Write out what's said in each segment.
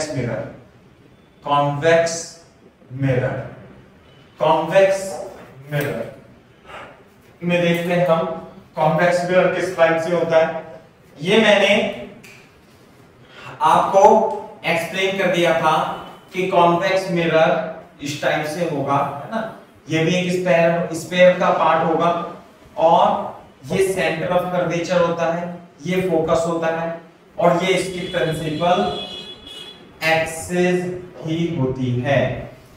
Convex mirror, convex mirror, convex mirror में देखते हैं हम कॉन्वेक्स मिरर किस टाइप से होता है। ये मैंने आपको एक्सप्लेन कर दिया था कि कॉन्वेक्स मिरर इस टाइप से होगा, है ना। ये भी एक स्फेयर का पार्ट होगा और ये सेंटर ऑफ कर्वेचर होता है, ये फोकस होता है और ये इसकी प्रिंसिपल एक्सिस ही होती है।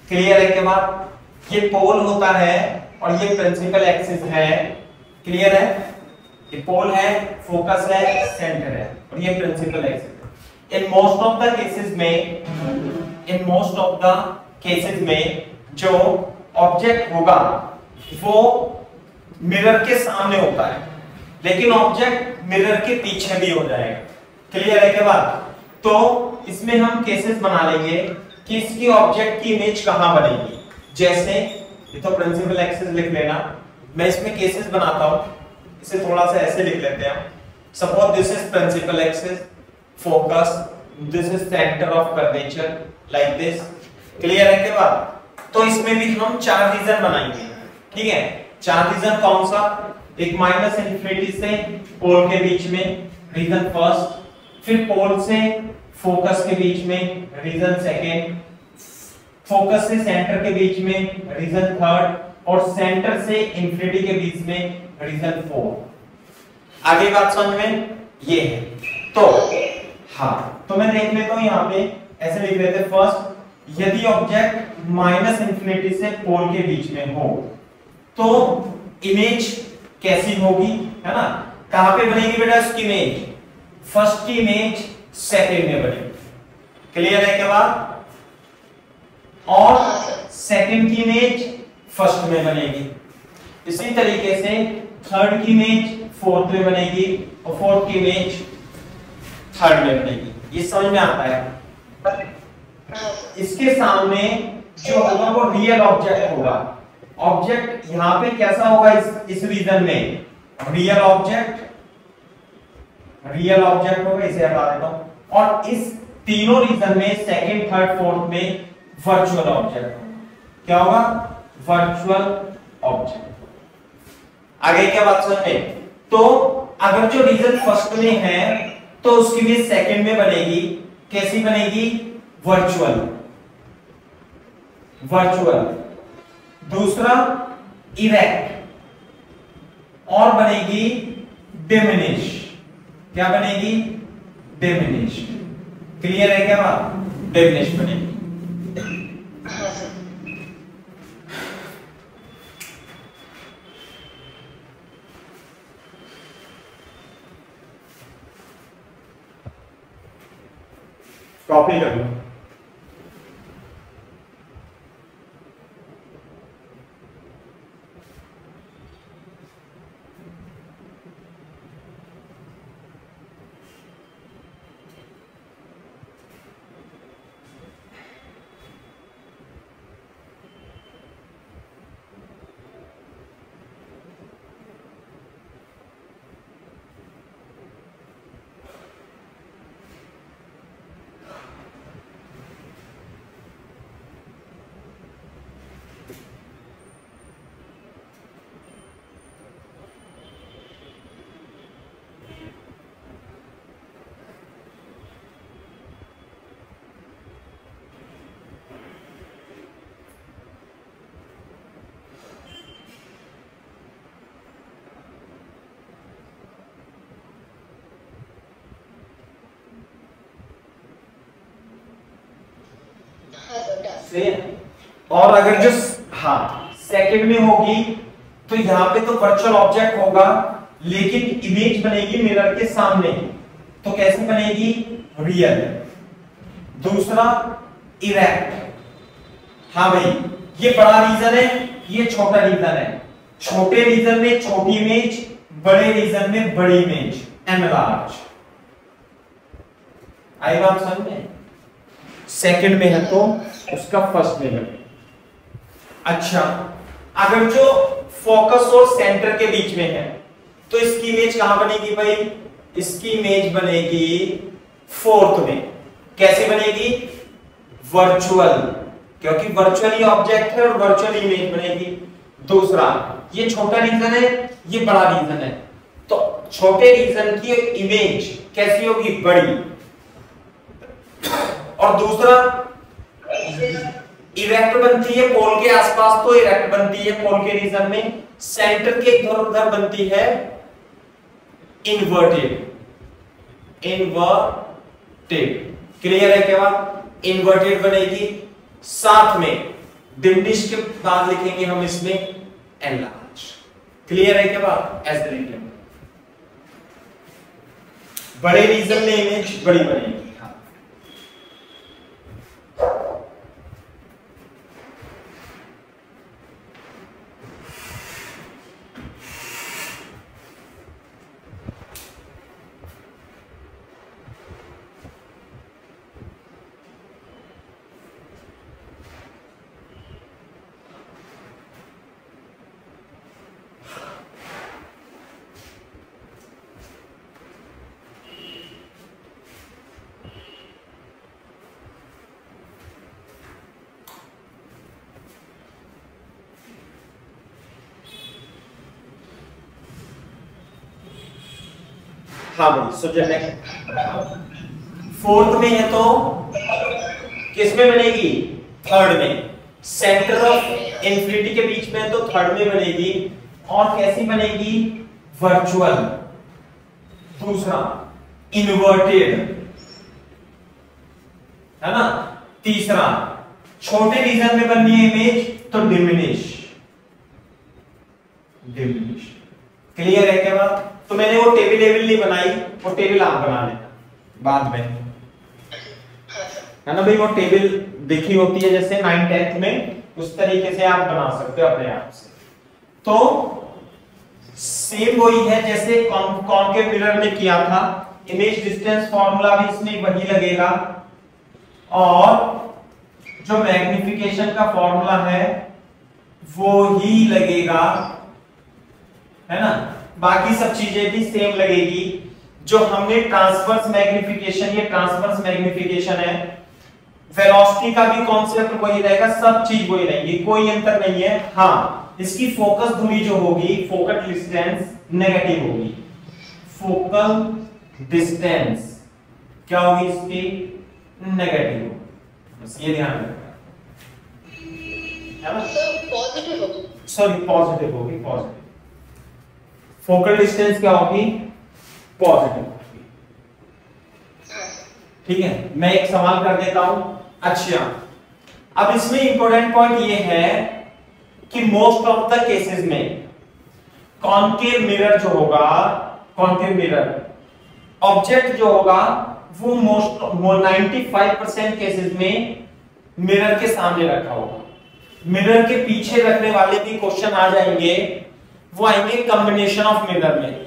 क्लियर है? के बाद ये पोल होता है और ये प्रिंसिपल एक्सिस है। क्लियर है? ये पोल है, फोकस है, सेंटर है और ये प्रिंसिपल एक्सिस है। In most of the cases में जो ऑब्जेक्ट होगा वो मिरर के सामने होता है, लेकिन ऑब्जेक्ट मिरर के पीछे भी हो जाएगा। क्लियर है? के बाद तो इसमें हम केसेस बना लेंगे कि इसकी ऑब्जेक्ट की इमेज कहां बनेगी। जैसे ये तो प्रिंसिपल एक्सिस लिख लेना, मैं इसमें केसेस बनाता हूं, इसे थोड़ा सा ऐसे लिख लेते हैं। Suppose this is principal axis, focus, this is centre of curvature, like this. Clear है? के बाद तो इसमें भी हम 4 रीजन बनाएंगे। ठीक है? 4 रीजन कौन सा? एक माइनस इन्फिनिटी से पोल के बीच में, रीजन फर्स्ट, फिर पोल से फोकस के बीच में, रीजन सेकेंड, फोकस से सेंटर के बीच में, रीजन थर्ड, और सेंटर से इंफिनिटी के बीच में, रीजन फोर्थ। आगे बात समझ में ये है। तो हाँ, तो मैं देख लेता हूं यहाँ पे ऐसे लिख लेते हैं। फर्स्ट, यदि ऑब्जेक्ट माइनस इन्फिनिटी से पोल के बीच में हो तो इमेज कैसी होगी, है ना। कहां पे बनेगी बेटा उसकी इमेज? फर्स्ट की इमेज सेकंड में बनेगी। क्लियर है? के बाद और सेकंड की इमेज फर्स्ट में बनेगी। इसी तरीके से थर्ड की इमेज फोर्थ में बनेगी और फोर्थ की इमेज थर्ड में बनेगी। ये समझ में आता है? इसके सामने जो होगा वो रियल ऑब्जेक्ट होगा। ऑब्जेक्ट यहां पे कैसा होगा? इस रीजन में रियल ऑब्जेक्ट होगा, इसे हटा देता हूं। और इस तीनों रीजन में सेकंड, थर्ड, फोर्थ में वर्चुअल ऑब्जेक्ट होगा। क्या होगा? Virtual object. आगे क्या बात समझ में? तो अगर जो रीजन फर्स्ट में है तो उसकी भी सेकंड में बनेगी। कैसी बनेगी? वर्चुअल। दूसरा इरेक्ट और बनेगी डिमिनिश। क्या बनेगी? डिमिनिश। क्लियर है? क्या बात? डिमिनिश बनेगी। कॉपी कर लो। और अगर जो सेकंड में होगी तो यहां पे तो वर्चुअल ऑब्जेक्ट होगा, लेकिन इमेज बनेगी मिरर के सामने। तो कैसे बनेगी? रियल। दूसरा इरेक्ट। हाँ भाई, ये बड़ा रीजन है, ये छोटा रीजन है। छोटे रीजन में छोटी इमेज, बड़े रीजन में बड़ी इमेज, एनलार्ज। आई बात समझ में? सेकंड में है तो उसका फर्स्ट में है। अच्छा, अगर जो फोकस और सेंटर के बीच में है तो इसकी इमेज कहां बनेगी भाई? इसकी इमेज बनेगी फोर्थ में। कैसे बनेगी? वर्चुअल, क्योंकि वर्चुअली ऑब्जेक्ट है और वर्चुअल इमेज बनेगी। दूसरा, ये छोटा रीजन है, ये बड़ा रीजन है, तो छोटे रीजन की इमेज कैसी होगी, बड़ी। और दूसरा, इरेक्ट बनती है पोल के आसपास, तो इरेक्ट बनती है पोल के रीजन में। सेंटर के इधर उधर बनती है इन्वर्टेड। क्लियर है क्या बात? इन्वर्टेड बनेगी। साथ में डिमिनिश के बाद लिखेंगे हम इसमें एनलार्ज। क्लियर है क्या बात? ऐसे लिखेंगे, बड़े रीजन में इमेज बड़ी बनेगी। हाँ भाई, सब्जेक्ट फोर्थ में है तो किस में बनेगी? थर्ड में। सेंटर ऑफ इन्फिनिटी के बीच में है तो थर्ड में बनेगी। और कैसी बनेगी? वर्चुअल। दूसरा, इन्वर्टेड, है ना। तीसरा, छोटे रीजन में बननी है इमेज तो डिमिनिश। क्लियर है क्या बात? तो मैंने वो टेबल नहीं बनाई, वो टेबल आप बना लेना बाद में, है ना भाई। वो टेबल देखी होती है जैसे 9th 10th में, उस तरीके से आप बना सकते हो अपने आप से। तो सेम वही है जैसे कॉनकेव मिरर में किया था। इमेज डिस्टेंस फॉर्मूला भी इसमें वही लगेगा, और जो मैग्निफिकेशन का फॉर्मूला है वो ही लगेगा, है ना। बाकी सब चीजें भी सेम लगेगी। जो हमने ट्रांसवर्स मैग्निफिकेशन, ये ट्रांसवर्स मैग्निफिकेशन है। वेलोसिटी का भी कॉन्सेप्ट वही रहेगा, सब चीज वही रहेगी, कोई अंतर नहीं है। हाँ, इसकी फोकस दूरी जो होगी, फोकल डिस्टेंस नेगेटिव होगी। फोकल डिस्टेंस क्या होगी इसकी? नेगेटिव होगी। बस ये ध्यान रखना, है ना। पॉजिटिव होगी, सॉरी पॉजिटिव होगी, पॉजिटिव। फोकल डिस्टेंस क्या होगी? पॉजिटिव होगी। ठीक है, मैं एक सवाल कर देता हूं। अच्छा, अब इसमें इंपॉर्टेंट पॉइंट ये है कि मोस्ट ऑफ द केसेस में कॉनकेव मिरर जो होगा, कॉनकेव मिरर ऑब्जेक्ट जो होगा वो 95% केसेस में मिरर के सामने रखा होगा। मिरर के पीछे रखने वाले भी क्वेश्चन आ जाएंगे, वो आएंगे कॉम्बिनेशन ऑफ मिरर में।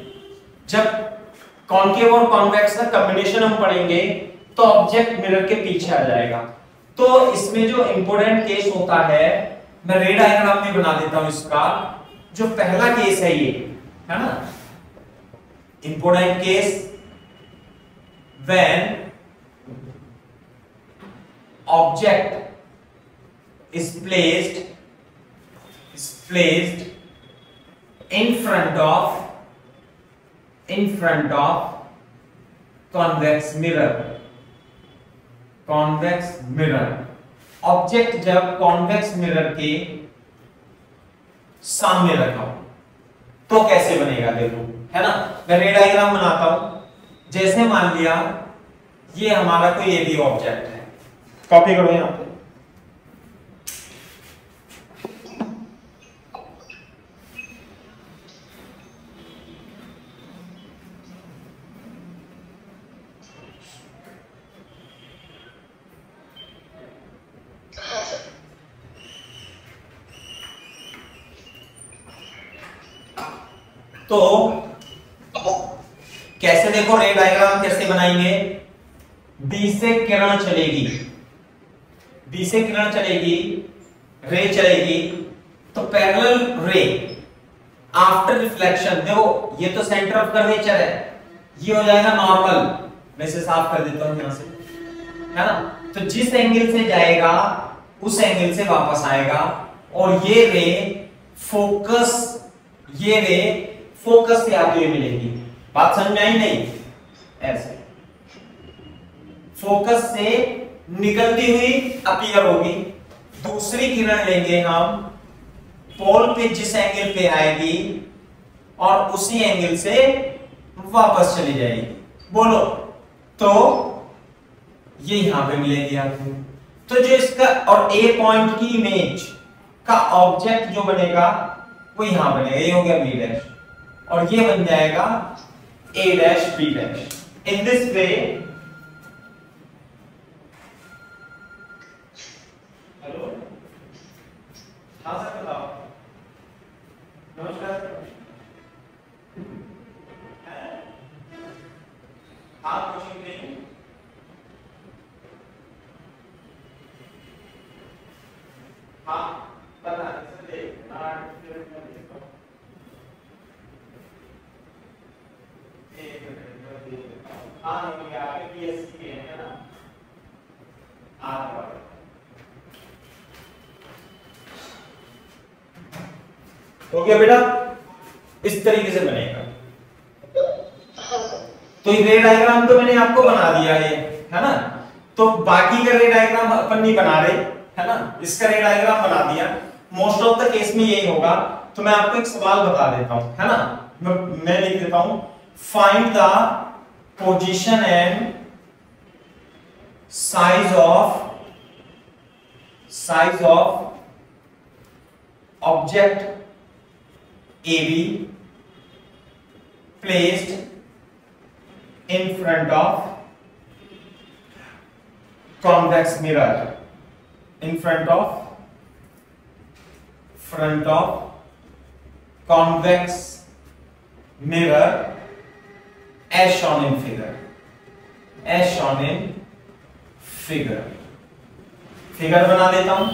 जब कॉनकेव और कॉन्वेक्स का कॉम्बिनेशन हम पढ़ेंगे तो ऑब्जेक्ट मिरर के पीछे आ जाएगा। तो इसमें जो इंपॉर्टेंट केस होता है, मैं रेड डायग्राम में बना देता हूं इसका। जो पहला केस है ये, है ना, important case when object is placed in front of convex mirror। Object जब कॉन्वेक्स मिरर के सामने रखा हो तो कैसे बनेगा, देखो, है ना। मैं रे डायग्राम बनाता हूं। जैसे मान लिया ये हमारा कोई ये भी ऑब्जेक्ट है, कॉपी करो यहां पे। तो कैसे, देखो रे डायग्राम कैसे बनाएंगे? बी से किरण चलेगी, रे चलेगी, तो पैरेलल रे आफ्टर रिफ्लेक्शन, देखो ये तो सेंटर ऑफ कर्वेचर है, ये हो जाएगा नॉर्मल। मैं इसे साफ कर देता हूं यहां से, है ना। तो जिस एंगल से जाएगा उस एंगल से वापस आएगा, और ये रे फोकस से आती हुई मिलेगी। बात समझ में आई नहीं? ऐसे फोकस से निकलती हुई अपीयर होगी, दूसरी किरण लेंगे हम पोल पे जिस एंगल पे आएगी और उसी एंगल से वापस चली जाएगी। बोलो, तो ये यहां पे मिलेगी आपको। तो जो इसका और ए पॉइंट की इमेज का ऑब्जेक्ट जो बनेगा वो यहां बनेगा, ये हो गया बी डैश, और ये बन जाएगा A dash B dash. In this way hello, हाँ सर बताओ। नमस्कार। हाँ कोचिंग नहीं, हाँ पता है सर, देख हाँ नहीं आगे बीएससी के है ना, हो गया बेटा, इस तरीके से बनेगा। तो ये रे डायग्राम तो मैंने आपको बना दिया है ना, तो बाकी का रे डायग्राम अपन नहीं बना रहे, है ना, इसका रे डायग्राम बना दिया। मोस्ट ऑफ द केस में यही होगा। तो मैं आपको एक सवाल बता देता हूं, है ना, मैं लिख देता हूं, find the position and size of object AB placed in front of convex mirror, in front of convex mirror as shown in figure, figure बना देता हूं।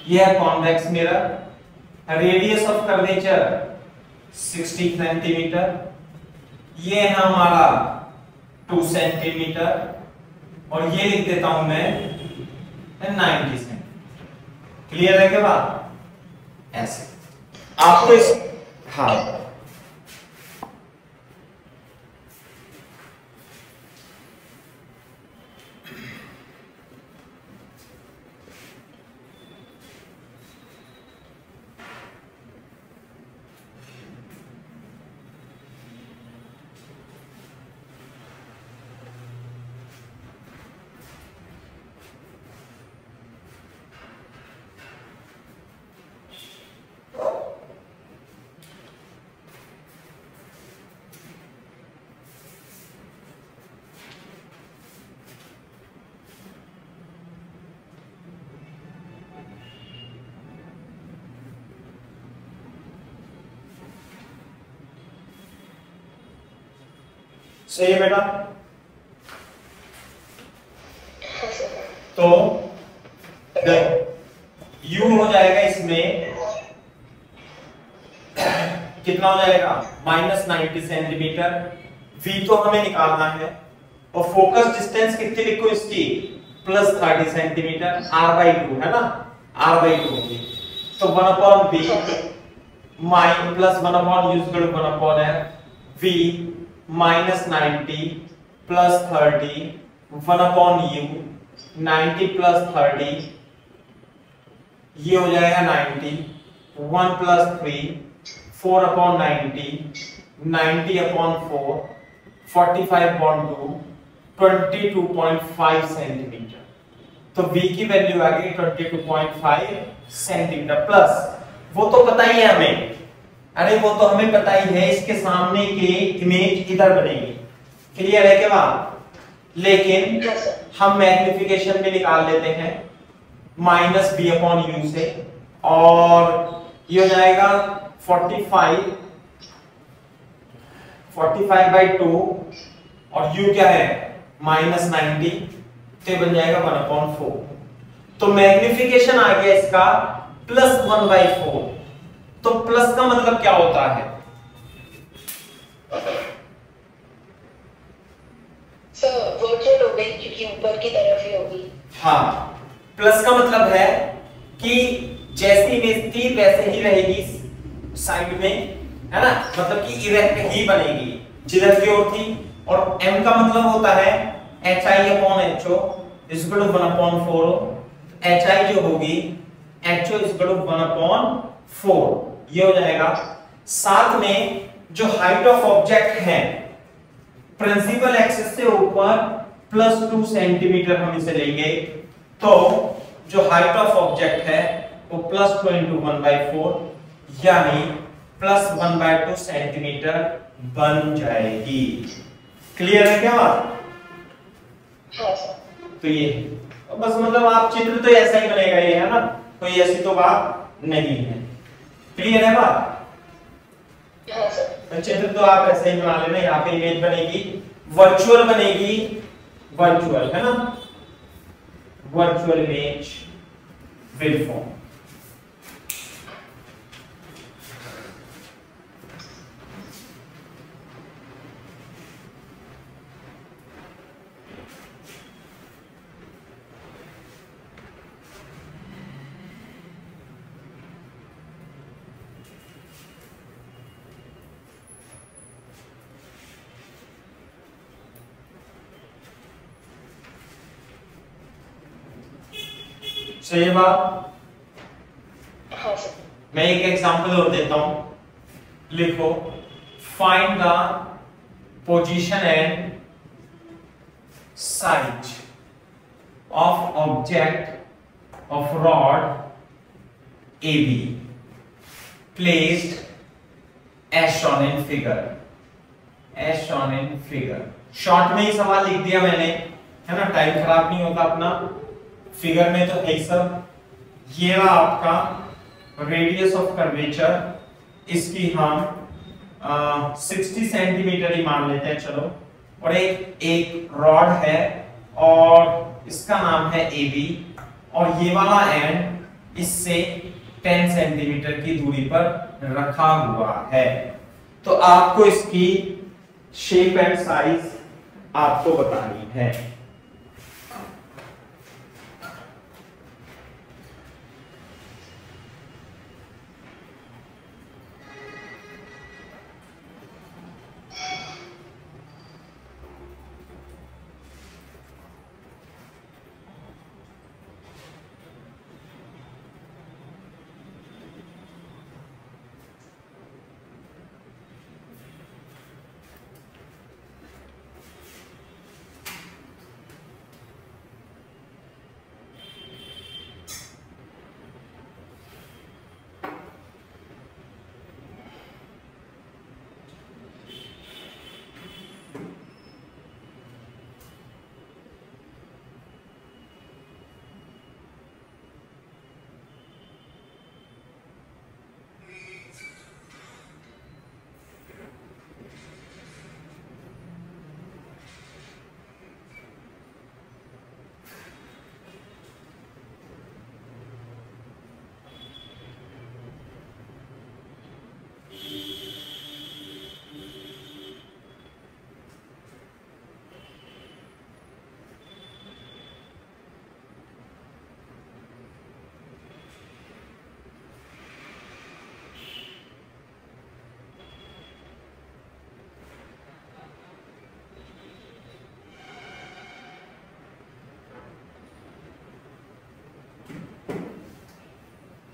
यह है convex mirror, radius of curvature 60 centimetre, ये है हमारा 2 सेंटीमीटर, और ये लिख देता हूं मैं 90 सेंटीमीटर। क्लियर है क्या बात? ऐसे आपको इस, हाँ सही है बेटा। तो U हो जाएगा इसमें कितना हो जाएगा, -90 सेंटीमीटर। V तो हमें निकालना है, और फोकस डिस्टेंस कितनी लिखो इसकी, +30 सेंटीमीटर, R/2 है ना, R/2 होगी। तो 1/V +1/U/1/F V -90 +30 1/U 90 +30, ये हो जाएगा 90, 1 + 3 4/90 90/4 45/2 22.5 सेंटीमीटर। तो V की वैल्यू आ गई 22.5 सेंटीमीटर प्लस, वो तो पता ही है हमें, अरे वो तो हमें पता ही है, इसके सामने की इमेज इधर बनेगी। क्लियर है क्या बात? लेकिन हम मैग्निफिकेशन में निकाल लेते हैं -B/U से, और ये हो जाएगा 45/2, और U क्या है -90, तो बन जाएगा 1/4। तो मैग्निफिकेशन आ गया इसका +1/4। तो प्लस का मतलब क्या होता है? तो वर्चुअल हो गई क्योंकि ऊपर की तरफ ही होगी। हाँ, प्लस का मतलब है कि जैसी इमेज थी वैसे ही रहेगी साइड में, है ना, मतलब कि इरेक्ट ही बनेगी जिधर की ओर थी। और m का मतलब होता है hi/ho is equal to 1/4। hi जो होगी ho इज इक्वल टू 1/4 ये हो जाएगा। साथ में जो हाइट ऑफ ऑब्जेक्ट है प्रिंसिपल एक्सिस से ऊपर +2 सेंटीमीटर हम इसे लेंगे, तो जो हाइट ऑफ ऑब्जेक्ट है वो +2 × 1/4 यानी +1/2 सेंटीमीटर बन जाएगी। क्लियर है क्या बात? हाँ सर। तो ये बस मतलब आप चित्र तो ऐसा ही बनेगा ये, है ना, कोई ऐसी तो बात नहीं है। क्लियर है बात? हाँ सर। तो चित्र तो आप ऐसे ही बना लेना। यहाँ पे इमेज बनेगी, वर्चुअल बनेगी, वर्चुअल, है ना, वर्चुअल इमेज विल फॉर्म। सही बात? हाँ सर। मैं एक एग्जांपल और देता हूं, लिखो find the position and size of object of rod AB placed as shown in figure. As shown in figure short में ही सवाल लिख दिया मैंने, है ना, टाइम खराब नहीं होता अपना। फिगर में तो है सब। ये रहा आपका रेडियस ऑफ कर्वेचर, इसकी हम 60 सेंटीमीटर ही मान लेते हैं चलो। और एक रॉड है और इसका नाम है AB, और ये वाला एंड इससे 10 सेंटीमीटर की दूरी पर रखा हुआ है। तो आपको इसकी शेप एंड साइज आपको बतानी है।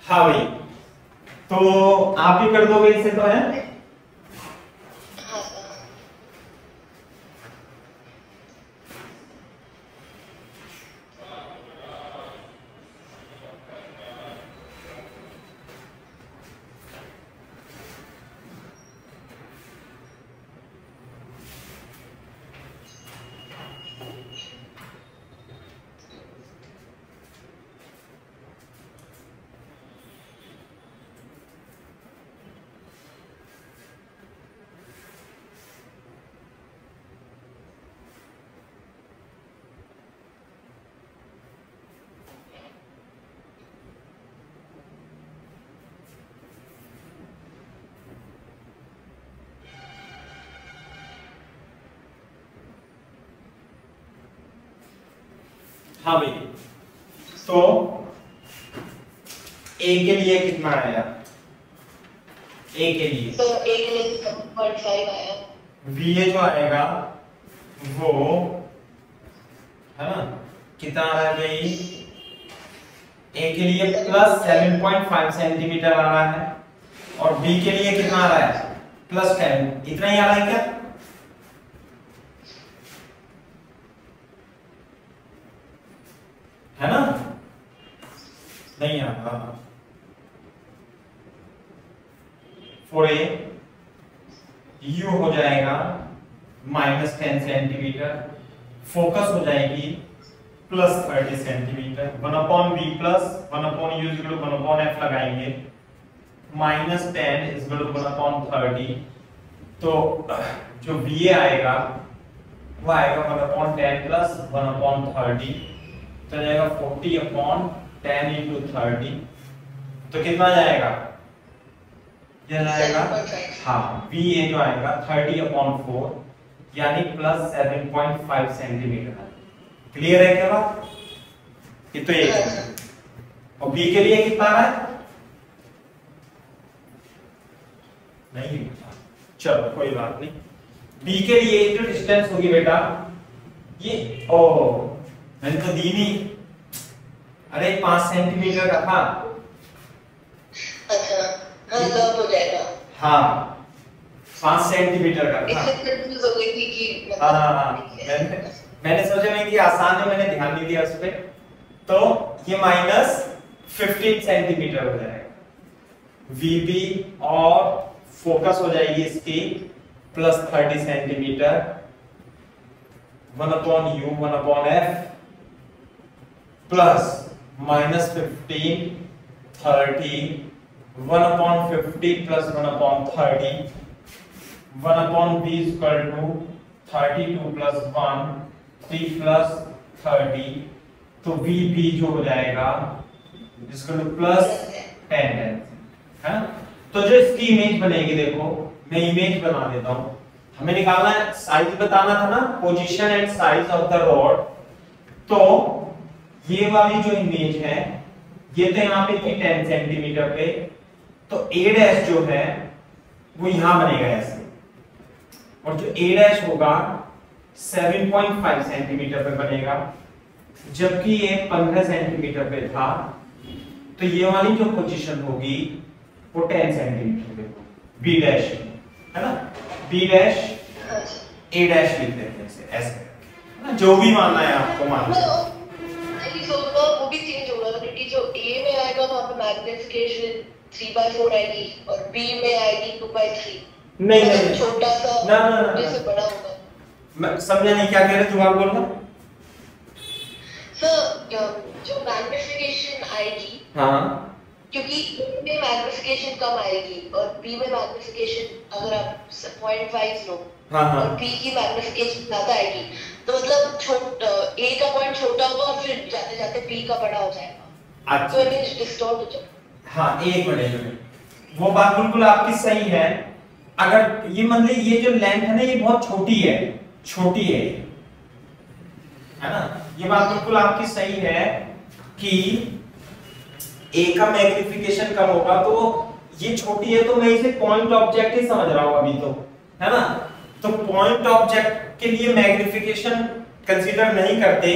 हाँ भाई, तो आप ही कर दोगे इसे तो, है? हाँ भाई, तो ए के लिए कितना आया? ए के लिए तो ए के लिए 7.5 आया। वीए जो आएगा वो है ना, कितना आ रहा है भाई? ए के लिए प्लस 7.5 सेंटीमीटर आ रहा है और बी के लिए कितना आ रहा है? प्लस 10। इतना ही आ रहा है क्या? है ना? नहीं आ रहा। फॉर ए यू हो जाएगा -10 सेंटीमीटर, फोकस हो जाएगी plus 30 centimetre, 1/v plus 1/u equal to 1/f लगाएंगे, -10 इज इक्वल टू 1/30। तो जो va आएगा वो आएगा 1/10 प्लस 1/30, तो जाएगा 40/10 into 30। तो कितना जाएगा? ये जाएगा, हाँ, va जो आएगा 30/4 यानी प्लस 7.5 सेंटीमीटर। क्लियर है क्या बात? ये तो एक है। और बी के लिए कितना आ रहा है? नहीं, चलो कोई बात नहीं। बी के लिए जो डिस्टेंस होगी बेटा ये, ओ मैंने तो दी नहीं, अरे 5 सेंटीमीटर का था। अच्छा, हाँ लॉक हो जाएगा। हाँ 5 सेंटीमीटर का था। इससे कंफ्यूज हो गई थी कि हाँ मैंने सोचा नहीं कि आसान है, मैंने ध्यान नहीं दिया उस पे। तो ये -15 सेंटीमीटर हो जाएगा वीबी और फोकस हो जाएगी इसकी plus 30 centimetre, 1/u 1/f plus -15 30 1/50 plus 1/30 1/b equal to 32 plus 1 3 plus 30। तो VB जो हो जाएगा इसको प्लस 10 है ना। तो जो इसकी इमेज बनेगी, देखो मैं इमेज बना देता हूं। हमें निकालना है, साइज बताना था ना, position and size of the rod. तो ये वाली जो इमेज है ये तो यहाँ पे थी 10 सेंटीमीटर पे, तो A डैश जो है वो यहां बनेगा ऐसे, और जो A डैश होगा 7.5 सेंटीमीटर पे बनेगा, जबकि ये 15 सेंटीमीटर पे था। तो ये वाली जो पोजीशन होगी वो 10 सेंटीमीटर पे होगी बी डैश, है ना। बी डैश ए डैश लिख देते हैं इसे ऐसे, है ना, जो भी मानना है आपको मान लो। वो भी चेंज होगा क्योंकि जो ए में आएगा वहां पे मैग्निफिकेशन 3/4 आएगी और बी में आएगी 2/3। नहीं छोटा सा ना जैसे बड़ा होगा। मैं समझा नहीं, क्या कह रहे जवाब बोलना। सर जो मैग्निफिकेशन आएगी, हाँ, क्योंकि ए में मैग्निफिकेशन कम आएगी और बी में मैग्निफिकेशन अगर आप 0.5 लो, हाँ और बी की मैग्निफिकेशन ज्यादा आएगी, तो मतलब ए का पॉइंट छोटा होगा और फिर जाते जाते बी का बड़ा हो जाएगा। अच्छा, तो इमेज डिस्टॉर्ट हो जाएगा। हाँ एक मिनट, वो बात बिल्कुल आपकी सही है। अगर ये मान ली ये जो लेंथ है ना ये बहुत छोटी है, छोटी है ना, ये बात बिल्कुल आपकी सही है कि ए का मैग्निफिकेशन कम होगा, तो ये छोटी है तो मैं इसे पॉइंट ऑब्जेक्ट ही समझ रहा हूं अभी, तो है ना। तो पॉइंट ऑब्जेक्ट के लिए मैग्निफिकेशन कंसीडर नहीं करते,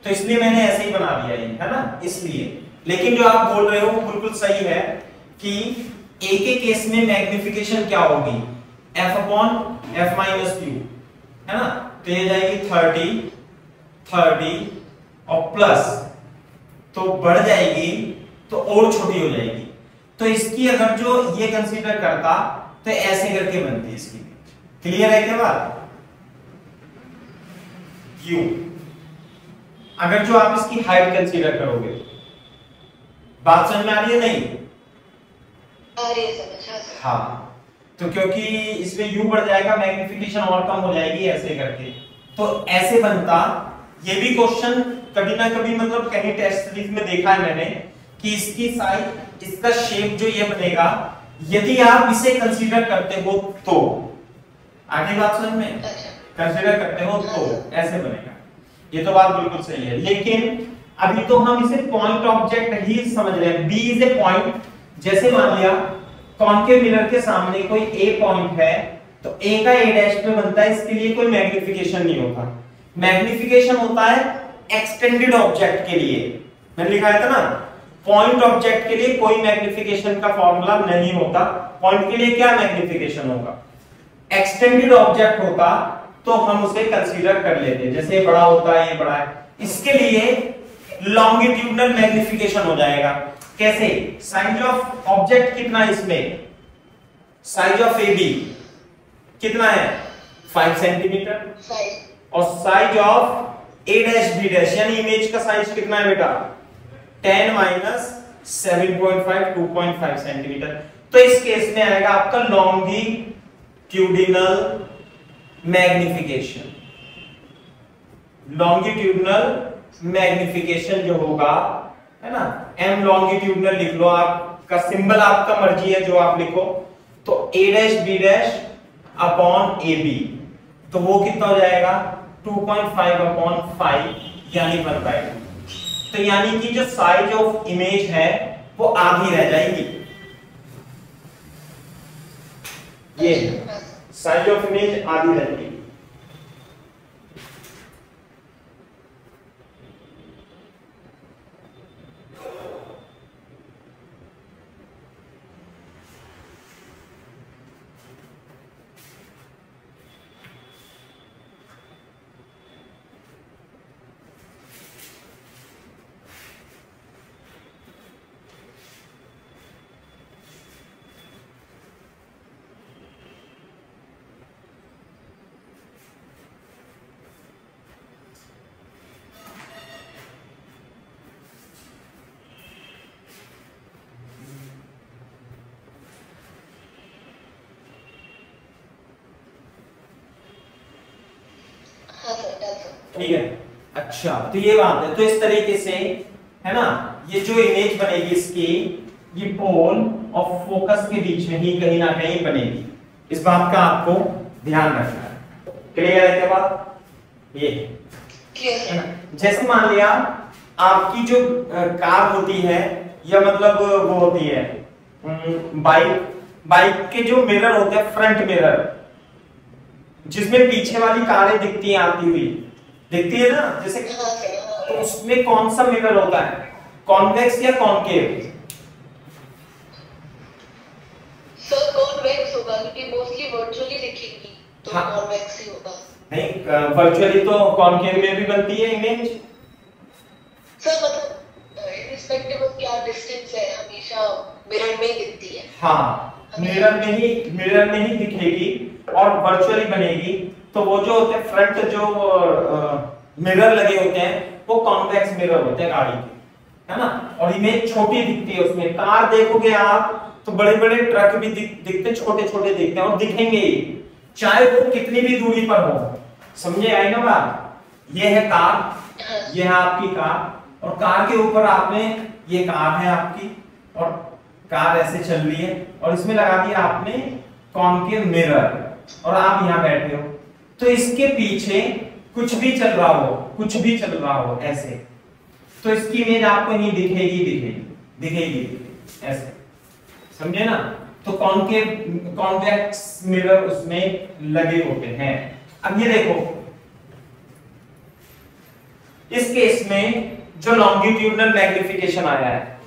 तो इसलिए मैंने ऐसे ही बना दिया ये, है ना, इसलिए। लेकिन जो आप बोल रहे हो वो बिल्कुल सही है कि ए के केस में मैग्निफिकेशन क्या होगी, f/f - q, है ना। तो ये जाएगी 30 और प्लस, तो बढ़ जाएगी तो और छोटी हो जाएगी। तो इसकी अगर जो ये कंसीडर करता तो ऐसे करके बनती है इसकी। क्लियर है क्या बात? u अगर जो आप इसकी हाइट कंसीडर करोगे, बात समझ में आ रही है नहीं? आ रही है समझ। हाँ, तो क्योंकि इसमें u बढ़ जाएगा, मैग्निफिकेशन और कम हो जाएगी ऐसे करके, तो ऐसे बनता। ये भी क्वेश्चन कभी ना कभी मतलब कहीं टेस्ट सीरीज में देखा है मैंने कि इसकी साइज, इसका शेप जो ये बनेगा, यदि आप इसे कंसीडर करते हो तो, आगे बात समझ में, कंसीडर करते हो तो ऐसे बनेगा। ये तो बात बिल्कुल सही है, लेकिन अभी तो हम इसे पॉइंट ऑब्जेक्ट ही समझ रहे हैं। B is a point. जैसे मान लिया कॉन्केव मिरर के सामने कोई ए पॉइंट है, तो ए का ए डैश पे बनता है, इसके लिए कोई मैग्निफिकेशन नहीं होता। मैग्निफिकेशन होता है एक्सटेंडेड ऑब्जेक्ट के लिए। मैंने लिखा था ना, पॉइंट ऑब्जेक्ट के लिए कोई मैग्निफिकेशन का फॉर्मूला नहीं होता। पॉइंट के लिए क्या मैग्निफिकेशन होगा? एक्सटेंडेड ऑब्जेक्ट होता तो हम उसे कंसीडर कर लेते, जैसे ये बड़ा होता है, ये बड़ा है, इसके लिए लॉन्गिट्यूडनल मैग्निफिकेशन हो जाएगा। कैसे? साइज ऑफ ऑब्जेक्ट कितना है इसमें? साइज ऑफ ए बी कितना है? 5 सेंटीमीटर। और size of A dash B dash यानी इमेज का साइज कितना है बेटा? 10 माइनस 7.5 2.5 सेंटीमीटर। तो इस केस में आएगा आपका लॉन्गिट्यूडिनल मैग्निफिकेशन। लॉन्गिट्यूडिनल मैग्निफिकेशन जो होगा, है ना, एम लॉन्गिट्यूडिनल लिख लो, आपका सिंबल आपका मर्जी है जो आप लिखो। तो A dash B dash upon A B, तो वो कितना हो जाएगा? 2.5 अपॉन 5 यानी 1/2। तो यानी कि जो साइज ऑफ इमेज है वो आधी रह जाएगी। ये साइज ऑफ इमेज आधी रहेगी। ठीक है, अच्छा, तो ये बात है। तो इस तरीके से, है ना, ये जो इमेज बनेगी इसकी, ये पोल और फोकस के बीच में ही कहीं ना कहीं बनेगी। इस बात का आपको ध्यान रखना है। क्लियर है क्या बात? ये है ना, जैसे मान लिया आपकी जो कार होती है, या मतलब वो होती है बाइक के जो मिरर होते हैं, फ्रंट मिरर, जिसमें पीछे वाली कारें दिखती हैं आती हुई, दिखती है ना, जैसे, तो उसमें कौन सा मिरर होता है? कॉन्वेक्स या कॉन्केव? सर कॉन्वेक्स होगा, क्योंकि मोस्टली वर्चुअली दिखेगी, तो हाँ, कॉन्वेक्स ही होगा। नहीं, वर्चुअली तो कॉन्केव में भी बनती है इमेज। सर मतलब इररिस्पेक्टिव ऑफ क्या डिस्टेंस है, हमेशा मिरर में ही दिखती है। हाँ, मिरर में ही दिखेगी और वर्चुअली बनेगी। तो वो जो होते हैं फ्रंट जो मिरर लगे होते हैं, वो कॉन्वेक्स मिरर होते हैं गाड़ी के, है ना, और इमेज छोटी दिखती है उसमें। कार देखोगे आप तो बड़े बड़े ट्रक भी दिखते, छोटे छोटे दिखते हैं, और दिखेंगे चाहे वो कितनी भी दूरी पर हो। समझे आई ना बात? ये है कार, ये है आपकी कार, और कार के ऊपर आपने, ये कार है आपकी, और कार ऐसे चल रही है, और इसमें लगा दिया आपने कॉन्केव मिरर, और आप यहाँ बैठे हो। तो इसके पीछे कुछ भी चल रहा हो, कुछ भी चल रहा हो ऐसे, तो इसकी इमेज आपको नहीं दिखेगी ऐसे। समझे ना? तो कॉन्वेक्स मिरर उसमें लगे होते हैं। अब ये देखो, इस केस में जो लॉन्गिट्यूडिनल मैग्निफिकेशन आया है,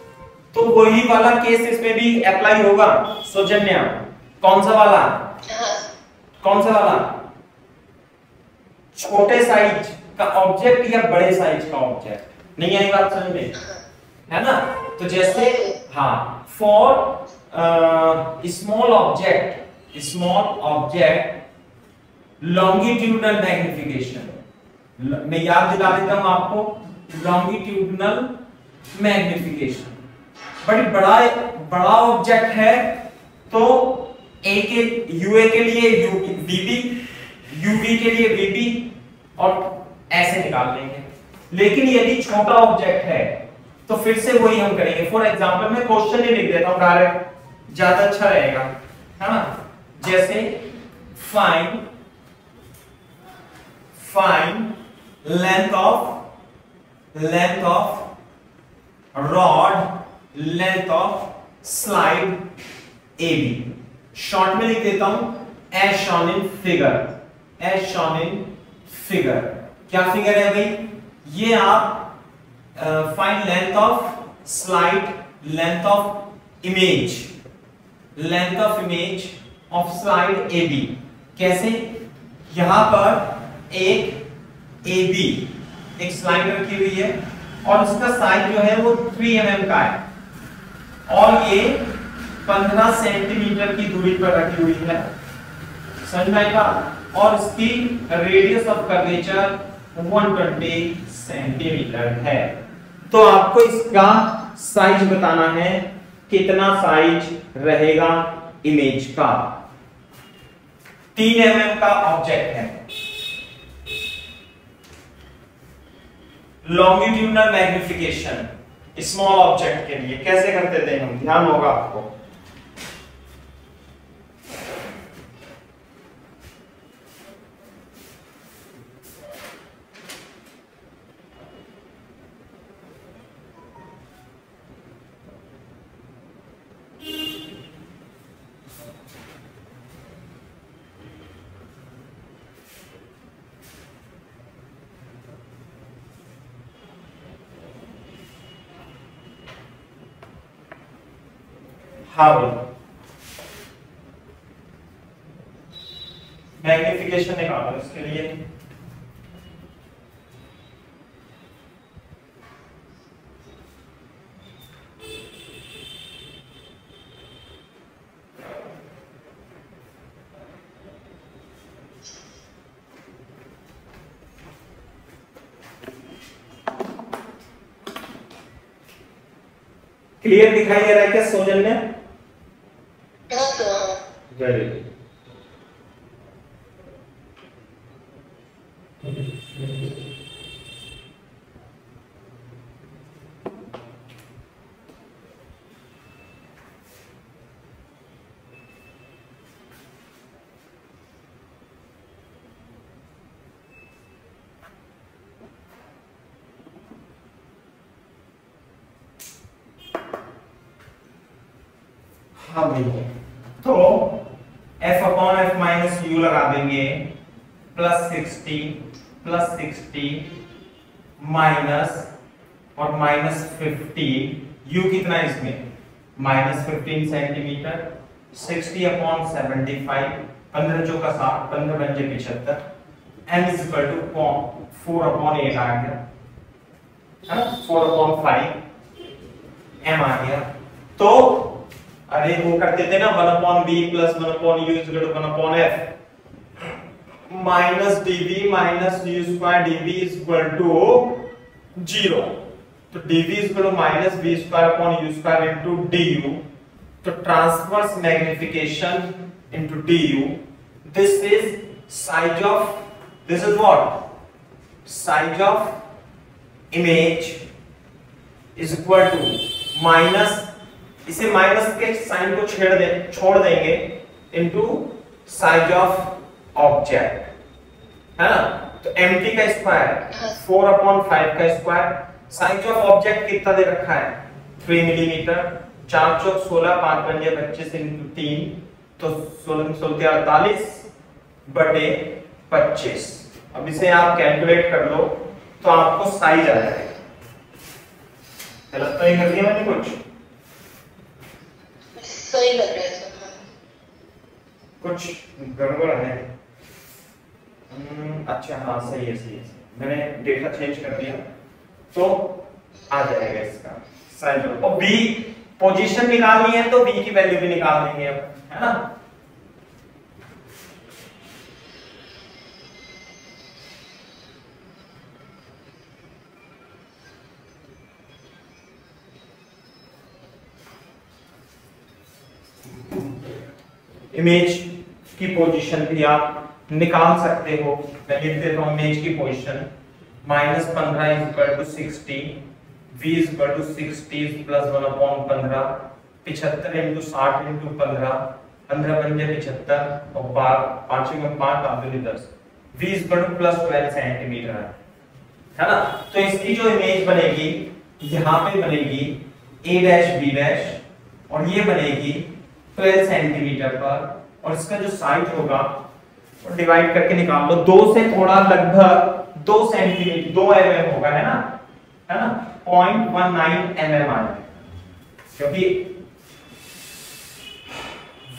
तो वही वाला केस इसमें भी अप्लाई होगा। सौजन्या, कौन सा वाला? कौन सा वाला? छोटे साइज का ऑब्जेक्ट या बड़े साइज का ऑब्जेक्ट? नहीं आई बात समझ में, है ना? तो जैसे, हाँ, for small object longitudinal magnification, मैं याद दिला देता हूं आपको, लॉन्गिट्यूडिनल मैग्निफिकेशन। बट बड़ा ऑब्जेक्ट है तो ए के यूए के लिए वीबी, यूवी के लिए वीबी, और ऐसे निकाल लेंगे। लेकिन यदि छोटा ऑब्जेक्ट है तो फिर से वही हम करेंगे। फॉर एग्जांपल मैं क्वेश्चन ही लिख देता हूं, डायरेक्ट ज्यादा अच्छा रहेगा, है ना? जैसे find length of rod, length of slide AB। Short में लिख देता हूं as shown in figure, as shown in figure. क्या फिगर है भाई? ये आप find length of slide, length of image, length of image of slide AB। कैसे? यहां पर एक AB एक स्लाइड रखी हुई है और उसका साइज जो है वो 3 mm का है और ये 15 सेंटीमीटर की दूरी पर रखी हुई है, समझ में आएगा? और इसकी रेडियस ऑफ कर्वेचर 120 सेंटीमीटर है। तो आपको इसका साइज बताना है, कितना साइज रहेगा इमेज का। 3 mm का ऑब्जेक्ट है। लॉन्गिट्यूडनल मैग्निफिकेशन स्मॉल ऑब्जेक्ट के लिए कैसे करते थे हम, ध्यान होगा आपको। हाँ भाई, मैग्निफिकेशन निकालो इसके लिए। क्लियर दिखाई दे रहा है क्या सौजन्य? Very good. हाँ भैया, तो f upon f minus u लगा देंगे प्लस 60 माइनस और माइनस 50। u कितना है इसमें? Minus 15 centimetre. 60 अपॉन 75, 15 चौका 60, 15 पंजे 75। m is equal to 4 upon 8 आ गया है ना, 4 अपॉन 5 m आ गया। तो अरे वो करते थे ना 1 upon b plus 1 upon u is equal to 1 upon f minus dv minus u square dv is equal to 0। तो dv is equal to minus b square upon u square into du। तो transverse magnification into du, this is size of, this is what? Size of image is equal to minus, इसे minus के sign को छोड़ देंगे into size of object, है ना। तो mt का स्क्वायर 4 अपॉन 5 का स्क्वायर। साइज ऑफ ऑब्जेक्ट कितना दे रखा है? 3 मिलीमीटर। 4 चौक 16, 5 पंजे 25 इनटू 3, तो 16 48 बटे 25। अब इसे आप कैलकुलेट कर लो तो आपको साइज आ जाएगा। गलत तो नहीं कर दिया मैंने कुछ? सही लग रहा है सर। कुछ गड़बड़ है? अच्छा हाँ सही है, सही है। मैंने डेटा चेंज कर दिया तो आ जाएगा इसका साइज। और b पोजीशन निकालनी है तो b की वैल्यू भी निकाल देंगे अब, है ना। इमेज की पोजीशन भी आप निकाल सकते हो। मैं लिख देता हूं इमेज की position -15 is equal to 60, v is equal to 60 plus 1 upon 15, 75 into 60 into 15, 15 पंजे 75 और 5 में 5 10, v is equal two plus 12 centimetre. है ना। तो इसकी जो इमेज बनेगी यहाँ पे बनेगी a डैश b डैश और ये बनेगी 12 सेंटीमीटर पर, और इसका जो साइड होगा वो डिवाइड करके निकाल लो, 2 से थोड़ा लगभग 2 सेंटीमीटर 2 mm होगा, है ना 0.19 mm आएगा, क्योंकि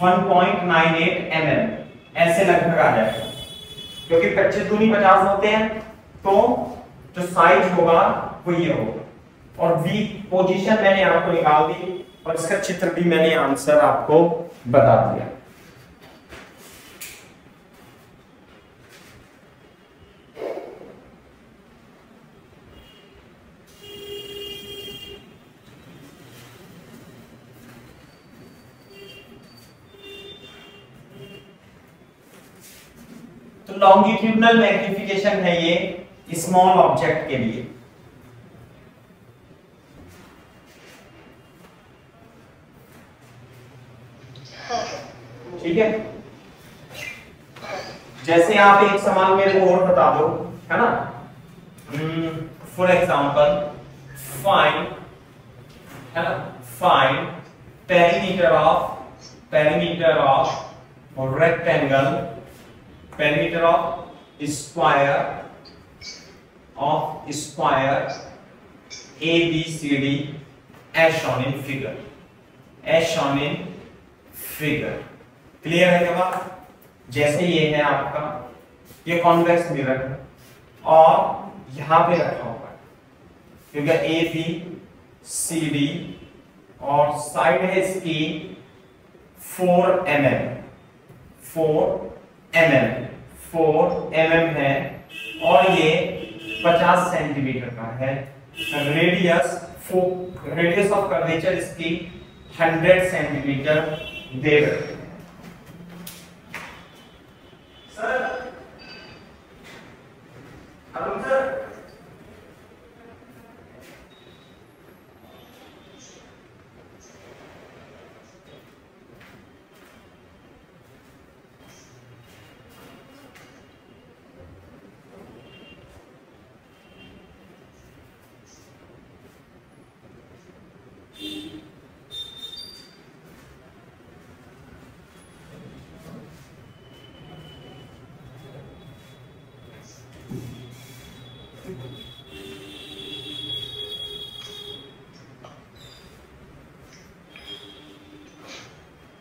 1.98 mm ऐसे लगभग आ जाएगा, क्योंकि 25 दूनी 50 होते हैं, तो जो साइज होगा वो ये होगा। और v पोजीशन मैंने आपको निकाल दी और इसका चित्र भी मैंने आंसर आपको बता दिया। तो लॉन्गिट्यूडनल मैग्निफिकेशन है ये स्मॉल ऑब्जेक्ट के लिए। ठीक है, जैसे आप एक सवाल मेरे को और बता दो, है ना, फॉर एग्जांपल फाइंड, है ना, find perimeter of rectangle, perimeter of square ABCD as shown in figure। Clear है क्या बात? जैसे ये है आपका, ये कॉन्वेक्स मिरर है और यहां पे रखा हुआ है, क्योंकि ABCD और साइड है इसकी 4 mm है और ये 50 सेंटीमीटर का है। रेडियस ऑफ कर्वेचर इसकी 100 सेंटीमीटर दे रहे हैं। सर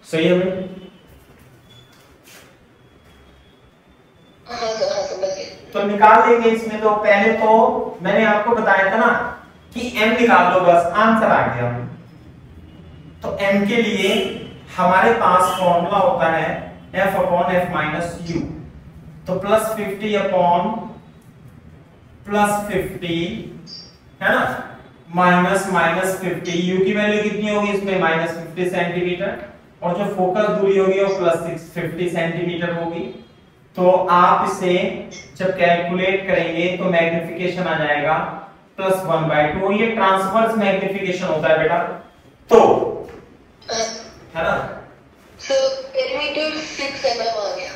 सही है भाई? तो निकाल लेंगे इसमें। तो पहले तो मैंने आपको बताया था ना कि m निकाल लो, बस आंसर आ गया। तो m के लिए हमारे पास फॉर्मूला होता है f upon f minus u। तो प्लस 50 अपॉन प्लस 50, है ना, माइनस 50, u की वैल्यू कितनी होगी इसमें? माइनस 50 सेंटीमीटर, और जो फोकस दूरी होगी वो प्लस 50 सेंटीमीटर होगी। तो आप इसे जब कैलकुलेट करेंगे तो मैग्निफिकेशन आ जाएगा +1/2। ये ट्रांसवर्स मैग्निफिकेशन होता है बेटा, तो है ना। सो पेरीमीटर 6 mm आ गया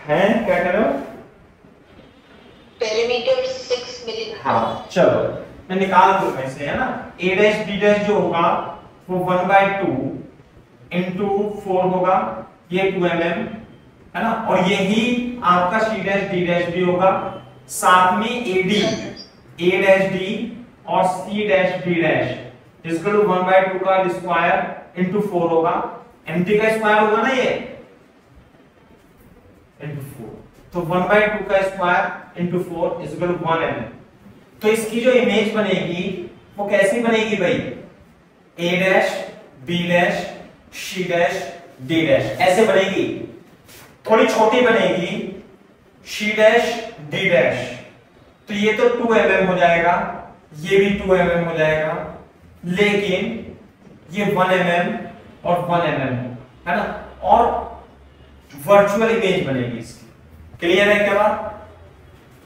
है, क्या कह रहे हो? पेरीमीटर 6 मिली। हाँ चलो मैं निकाल दूंगा इसे, है ना। a डैश b डैश जो होगा वो 1/2 इंटू 4 होगा, ये 2 mm, है ना, और यही आपका c डैश d डैश भी होगा, साथ में a डैश d और c डैश d डैश, जिसका 1/2 का स्क्वायर इंटू 4 होगा, mt का स्क्वायर होगा ना ये, इंटू 4, तो 1/2 का square into 4 is equal to 1 mm। तो इसकी जो इमेज बनेगी वो कैसी बनेगी भाई? a dash b dash c dash d dash ऐसे बनेगी, थोड़ी छोटी बनेगी c डैश d डैश। तो ये तो 2 mm हो जाएगा, ये भी 2 mm हो जाएगा, लेकिन ये 1 mm और 1 mm है ना, और वर्चुअल इमेज बनेगी इसकी। क्लियर है क्या बात?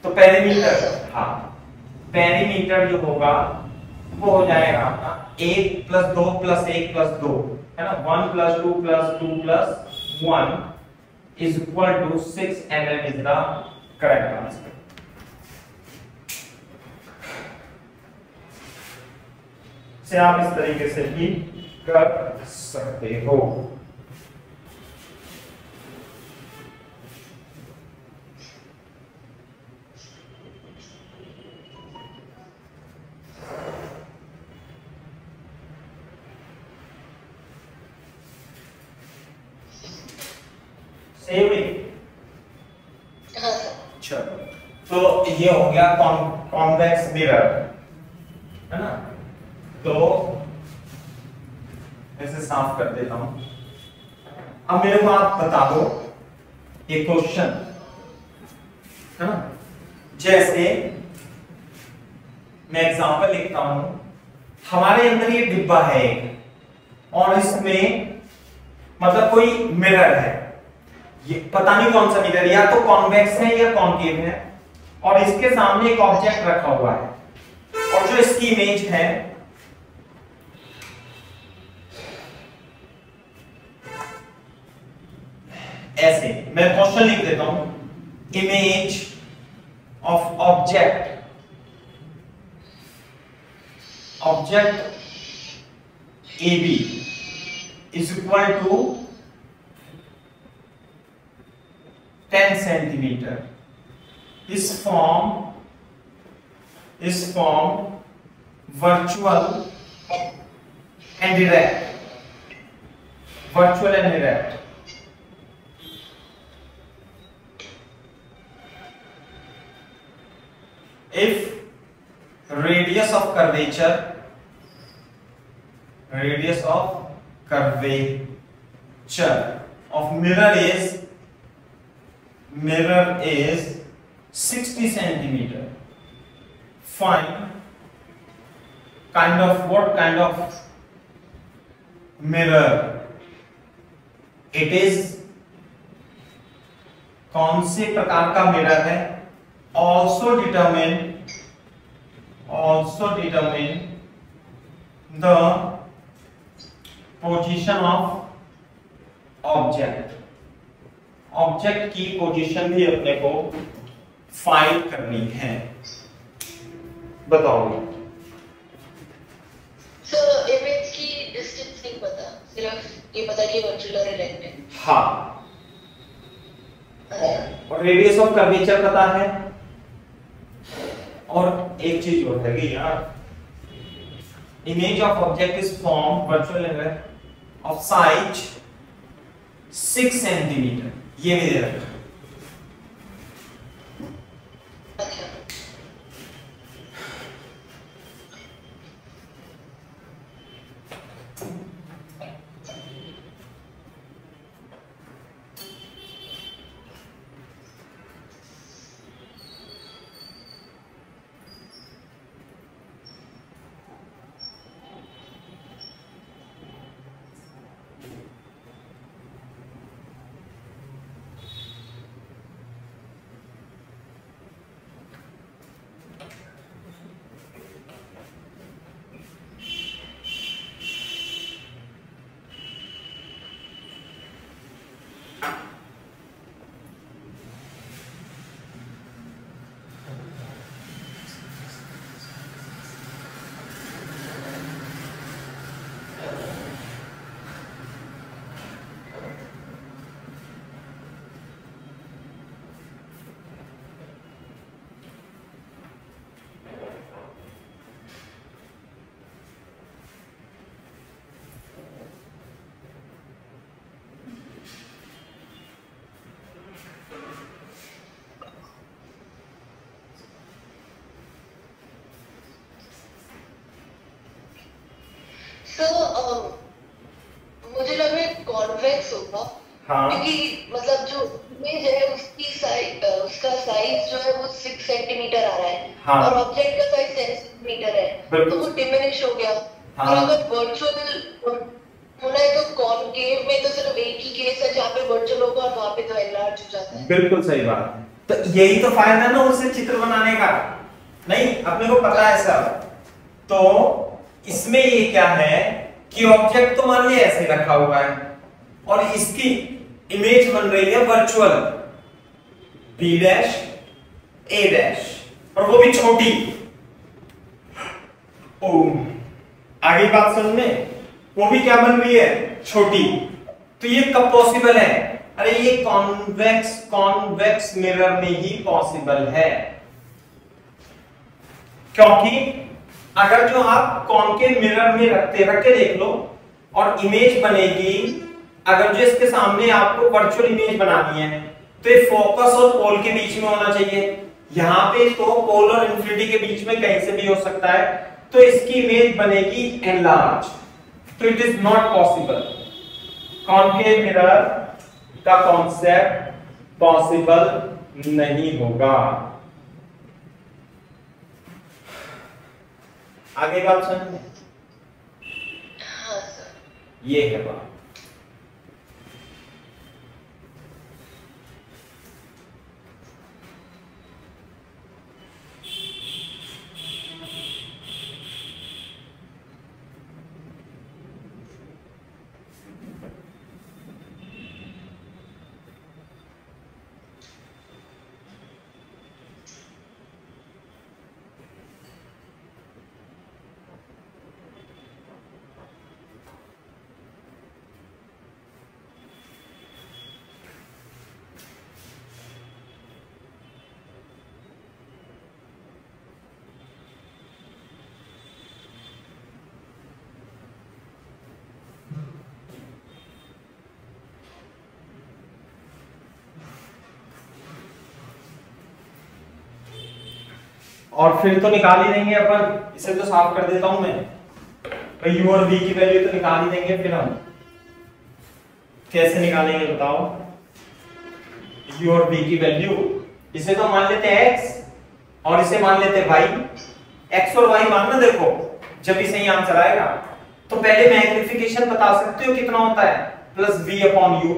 तो पेरीमीटर, हाँ पेरीमीटर जो होगा वो हो जाएगा 1 + 2 + 1 + 2, है ना, 1 + 2 + 2 + 1 is equal to 6 mm is the correct answer। से आप इस तरीके से भी कर सकते हो। सेम ही। चलो, तो ये हो गया कॉन्वेक्स मिरर, है ना। तो ऐसे साफ कर देता हूं। अब मेरे को आप बता दो ये क्वेश्चन, है ना। जैसे मैं एग्जांपल लिखता हूं, हमारे अंदर ये डिब्बा है एक, और इसमें मतलब कोई मिरर है, ये पता नहीं कौन सा मिरर, या तो कॉन्वेक्स है या कॉन्केव है, और इसके सामने एक ऑब्जेक्ट रखा हुआ है, और जो इसकी इमेज है ऐसे, मैं क्वेश्चन लिख देता हूं, image of object AB is equal to 10 centimeter is form virtual and direct. If radius of curvature of mirror is 60 centimeter, find what kind of mirror it is, कौन से प्रकार का मिरर है, also determine the position of object की position भी अपने को find करनी है। बताओ। सर इमेज की डिस्टेंस नहीं पता, सिर्फ ये पता कि वर्चुअल और इरेक्ट है। हाँ, और रेडियस ऑफ कर्वेचर पता है, और एक चीज और है कि यार, image of object is form virtual of size 6 centimetre, ये भी दे रखा। मुझे लग रहा है कॉन्वेक्स होगा। हाँ। क्योंकि मतलब जो इमेज है उसकी साइज, उसका साइज जो है वो 6 सेंटीमीटर आ रहा है। हाँ। और ऑब्जेक्ट का साइज 10 सेंटीमीटर है, तो वो डिमिनिश हो गया। हाँ। और अगर वर्चुअल होना है तो कॉनकेव में तो सिर्फ एक ही केस है जहाँ पे वर्चुअल होगा, और वहाँ पे तो एनलार्ज हो जाता है। बिल्कुल सही बात है। तो यही तो फायदा है ना उसे चित्र बनाने का, नहीं अपने को पता है सब। तो इसमें ये क्या है कि ऑब्जेक्ट तो मान लिया ऐसे रखा हुआ है, और इसकी इमेज बन रही है virtual B dash A dash, और वो भी छोटी। आगे बात समझ में, वो भी क्या बन रही है, छोटी। तो ये कब पॉसिबल है, अरे ये कॉन्वेक्स मिरर में ही पॉसिबल है, क्योंकि अगर जो आप कॉनकेव मिरर में रख के देख लो और इमेज बनेगी, अगर जो इसके सामने आपको वर्चुअल इमेज बनानी है तो ये फोकस और पोल के बीच में होना चाहिए। यहां पे तो पोल और इंफिनिटी के बीच में कहीं से भी हो सकता है, तो इसकी इमेज बनेगी एनलार्ज, तो it is not possible. Concave mirror का कॉन्सेप्ट पॉसिबल नहीं होगा। आगे बात समझ, हाँ सर, ये है बात। और फिर तो निकाल ही देंगे अपन, इसे तो साफ कर देता हूं मैं, तो u और v की वैल्यू तो निकाल ही देंगे। फिर हम कैसे निकालेंगे बताओ, u और v की वैल्यू, इसे तो मान लेते हैं x और इसे मान लेते हैं y। x और y मानना, देखो जब भी सही आंसर आएगा तो पहले मैग्निफिकेशन बता सकते हो कितना होता है, प्लस v अपॉन u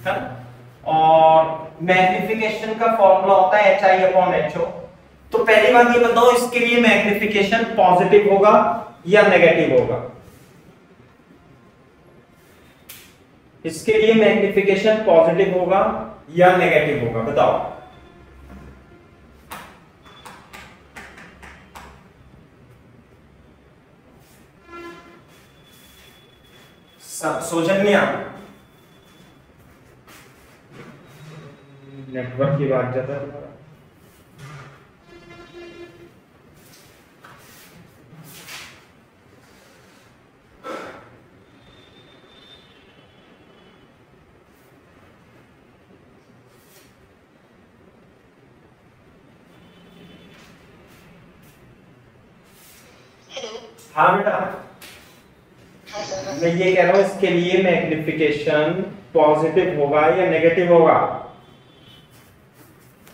है, और मैग्निफिकेशन का फॉर्मूला होता है hi अपॉन ho। तो पहली बात ये बताओ, इसके लिए मैग्निफिकेशन पॉजिटिव होगा या नेगेटिव होगा, इसके लिए मैग्निफिकेशन पॉजिटिव होगा या नेगेटिव होगा, बताओ। सौजन्या, नेटवर्क की बात जाता है। हाँ बेटा, हाँ सर, मैं ये कह रहा हूं इसके लिए मैग्निफिकेशन पॉजिटिव होगा या नेगेटिव होगा,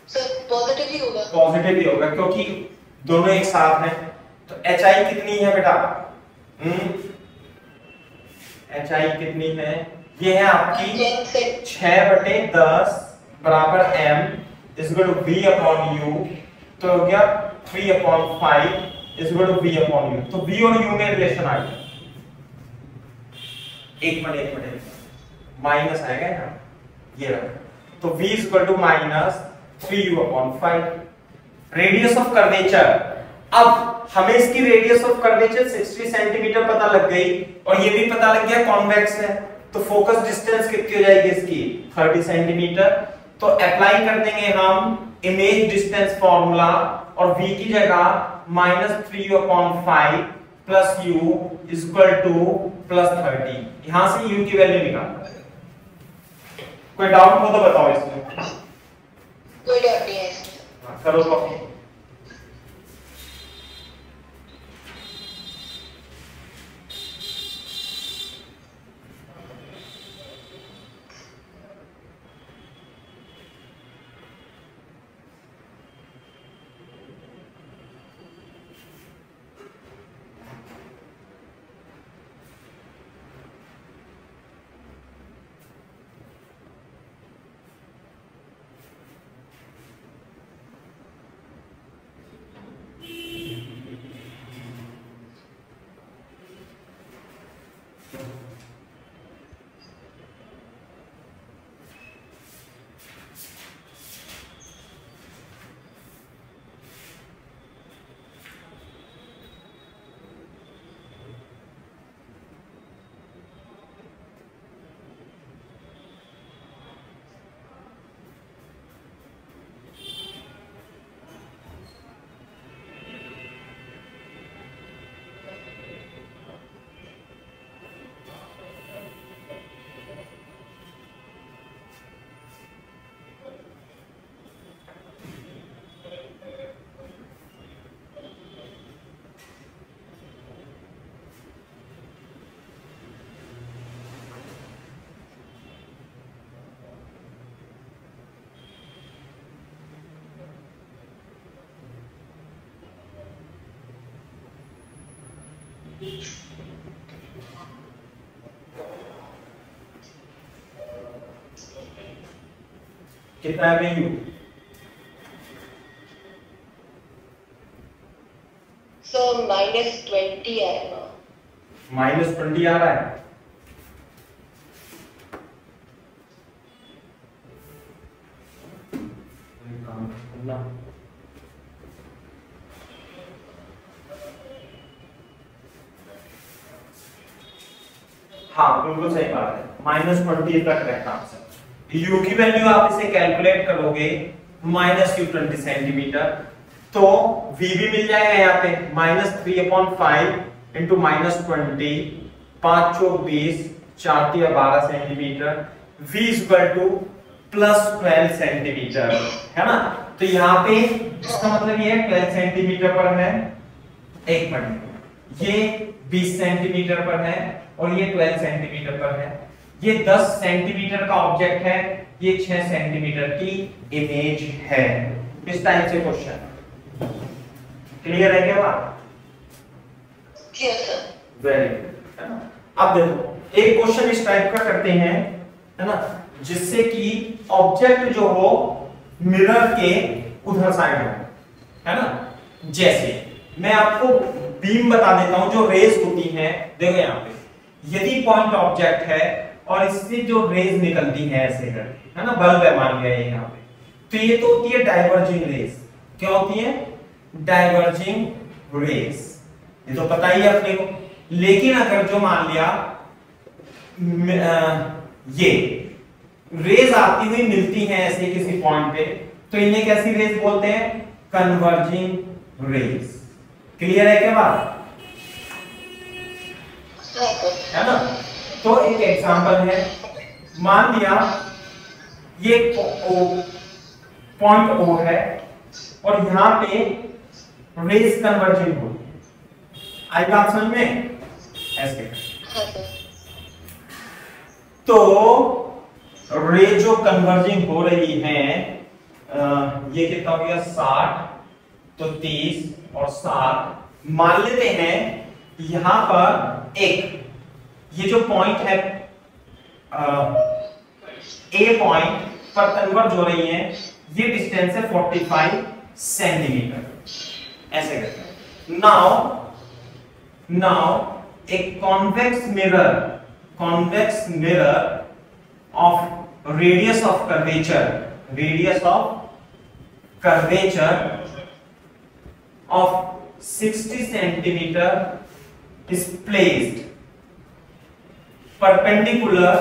सर पॉजिटिव ही होगा। पॉजिटिव ही होगा, क्योंकि दोनों एक साथ हैं। तो एच आई कितनी है बेटा, एच आई कितनी है, ये है आपकी 6/10 बराबर m is equal to v upon u, तो हो गया 3/5 is equal to v upon u। तो v और u में रिलेशन आ गया, एक मिनट माइनस आएगा ना, ये रहा, तो v is equal to minus 3u upon 5। Radius of curvature, अब हमें इसकी रेडियस ऑफ कर्वेचर 60 सेंटीमीटर पता लग गई और ये भी पता लग गया कॉन्वेक्स है, तो फोकस डिस्टेंस कितनी हो जाएगी इसकी 30 सेंटीमीटर। तो अप्लाई कर देंगे हम इमेज डिस्टेंस फॉर्मूला और v की जगह -3/5 plus u is equal to +30। यहां से u की वैल्यू निकालना है। कोई डाउट हो तो बताओ इसमें। कोई डाउट नहीं है इसमें। करो कॉपी। कितना है यू? सर -20 आएगा। -20 आ रहा है। हाँ बिल्कुल सही बात है, -20 तक रहता आंसर। u की वैल्यू आप इसे कैलकुलेट करोगे -20 सेंटीमीटर, तो v भी मिल जाएगा यहाँ पे -3/5 इंटू -20, 5 चौक 20, 4 तिया 12 centimetre, v equal to +12 centimetre, है ना। तो यहाँ पे इसका मतलब ये 12 सेंटीमीटर पर है, एक मिनट, ये 20 सेंटीमीटर पर है और ये 12 सेंटीमीटर पर है। ये 10 सेंटीमीटर का ऑब्जेक्ट है, ये 6 सेंटीमीटर की इमेज है। इस टाइप से क्वेश्चन क्लियर है क्या बात? Yes sir. वेरी गुड, है ना। अब देखो एक क्वेश्चन इस टाइप का करते हैं, है ना, जिससे कि ऑब्जेक्ट जो हो मिरर के उधर साइड हो, है ना। जैसे मैं आपको बीम बता देता हूं, जो रेज होती हैं, देखो यहाँ पे यदि पॉइंट ऑब्जेक्ट है और इससे जो रेज निकलती है ऐसे करके, है ना, बल्ब है मान लिया ये यहाँ पे, तो ये तो होती है डाइवर्जिंग रेज। क्या होती है? डाइवर्जिंग रेज, ये तो पता ही है अपने को। लेकिन अगर जो मान लिया ये रेज आती हुई मिलती हैं ऐसे किसी पॉइंट पे, तो इन्हें कैसी रेज बोलते हैं? Converging raise. क्लियर है क्या बात? है ना। तो एक एग्जांपल है, मान लिया ये पॉइंट O है और यहां पे रेज कन्वर्जिंग हो, आई बात समझ में? ऐसे तो रे जो कन्वर्जिंग हो रही है, ये कितना हो गया 60, तो 30 और 7, मान लेते हैं यहां पर एक ये जो पॉइंट है ए पॉइंट पर कन्वर्ज हो रही है, ये डिस्टेंस है 45 सेंटीमीटर, ऐसे करते हैं। नाउ एक convex mirror of radius of curvature of 60 centimeter is placed perpendicular